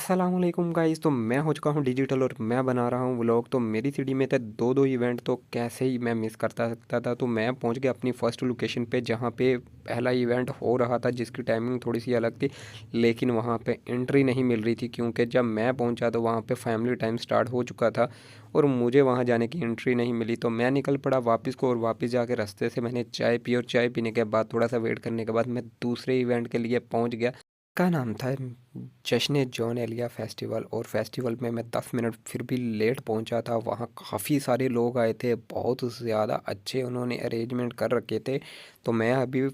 अस्सलामुअलैकुम गाइस। तो मैं हो चुका हूँ डिजिटल और मैं बना रहा हूँ व्लॉग। तो मेरी सिटी में थे दो दो इवेंट, तो कैसे ही मैं मिस करता सकता था। तो मैं पहुँच गया अपनी फ़र्स्ट लोकेशन पे जहाँ पे पहला इवेंट हो रहा था, जिसकी टाइमिंग थोड़ी सी अलग थी, लेकिन वहाँ पे एंट्री नहीं मिल रही थी क्योंकि जब मैं पहुँचा तो वहाँ पे फैमिली टाइम स्टार्ट हो चुका था और मुझे वहाँ जाने की एंट्री नहीं मिली। तो मैं निकल पड़ा वापस को और वापस जाके रास्ते से मैंने चाय पी और चाय पीने के बाद थोड़ा सा वेट करने के बाद मैं दूसरे इवेंट के लिए पहुँच गया। का नाम था जश्न जॉन एलिया फेस्टिवल, और फेस्टिवल में मैं 10 मिनट फिर भी लेट पहुंचा था। वहाँ काफ़ी सारे लोग आए थे, बहुत ज़्यादा अच्छे उन्होंने अरेंजमेंट कर रखे थे। तो मैं अभी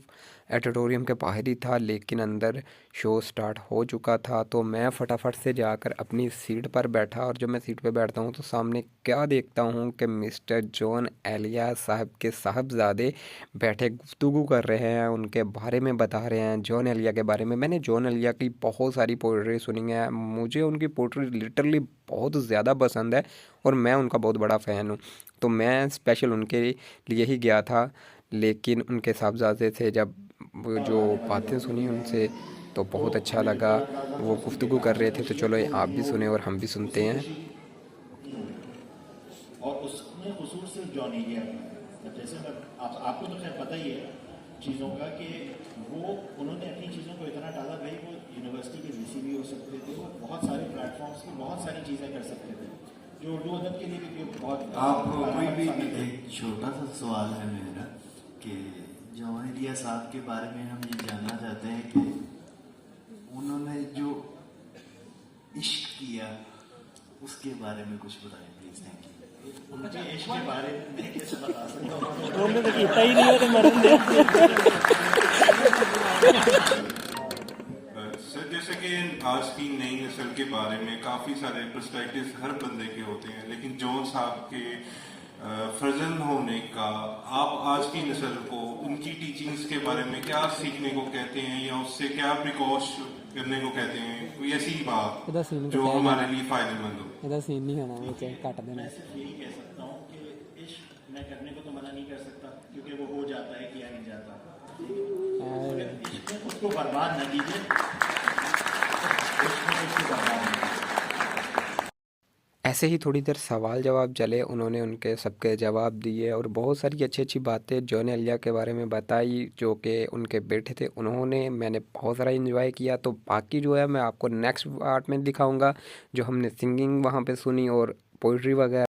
एडिटोरियम के बाहर ही था, लेकिन अंदर शो स्टार्ट हो चुका था। तो मैं फटाफट से जाकर अपनी सीट पर बैठा, और जब मैं सीट पर बैठता हूँ तो सामने क्या देखता हूँ कि मिस्टर जॉन एलिया साहब के साहबजादे बैठे गुफ्तगू कर रहे हैं, उनके बारे में बता रहे हैं, जॉन एलिया के बारे में। मैंने जॉन एलिया की बहुत सारी पोइट्री सुनी है, मुझे उनकी पोइट्री लिटरली बहुत ज़्यादा पसंद है और मैं उनका बहुत बड़ा फ़ैन हूँ। तो मैं स्पेशल उनके लिए ही गया था, लेकिन उनके साहबजादे से जब वो जो बातें सुनी उनसे तो बहुत अच्छा लगा। वो गुफ्तगू कर रहे थे, तो चलो आप भी सुने और हम भी सुनते हैं। और उसमें कसूर सिर्फ जॉन एलिया का है। अब जैसे मैं आपको तो खैर पता ही है चीज़ों का कि वो उन्होंने अपनी चीज़ों को इतना डाला, भाई वो यूनिवर्सिटी के वीसी भी हो सकते थे, वो बहुत सारे प्लेटफॉर्म्स की बहुत सारी चीज़ें कर सकते थे जो उर्दू अदब के लिए भी बहुत आप कोई भी साबित थे। एक छोटा सा सवाल है मेरा कि जवान एलिया साहब के बारे में हम ये जानना चाहते हैं कि उन्होंने जो इश्क किया उसके बारे में कुछ बताएं प्लीज। Thank you. उनके इश्क के बारे में मैं कैसे बता सकता हूँ? ਉਹਨੇ ਤਾਂ ਕੀਤਾ ਹੀ ਨਹੀਂ, ਉਹ ਤੇ ਮਰਨ ਦੇ। सर जैसे कि आज की नई नस्ल के बारे में काफ़ी सारे पर्सपेक्टिव्स हर बंदे के होते हैं, लेकिन जॉन साहब के फर्जंद होने का आप आज की नस्ल को उनकी टीचिंग्स के बारे में क्या सीखने को कहते हैं या उससे क्या प्रिकॉश करने को कहते हैं? कोई ऐसी बात ਇਹਦਾ ਸੀਨ जो ਕੱਟਿਆ हमारे ਜਾਣਾ, लिए फायदेमंद हो। ਇਹਦਾ ਸੀन नहीं होना ਵਿੱਚ ਕੱਟ देना। मैं सिर्फ यही कह सकता हूँ कि इश्क मैं करने को तो मना नहीं कर सकता क्योंकि वो हो जाता है, किया नहीं जाता, मगर इश्क में उसको बर्बाद न कीजिए, इश्क में उसको बर्बाद न कीजिए। ऐसे ही थोड़ी देर सवाल जवाब चले, उन्होंने उनके सबके जवाब दिए और बहुत सारी अच्छी अच्छी बातें जॉन एलिया के बारे में बताई जो कि उनके बेटे थे उन्होंने। मैंने बहुत सारा एंजॉय किया। तो बाकी जो है मैं आपको नेक्स्ट पार्ट में दिखाऊंगा जो हमने सिंगिंग वहाँ पे सुनी और पोइट्री वगैरह।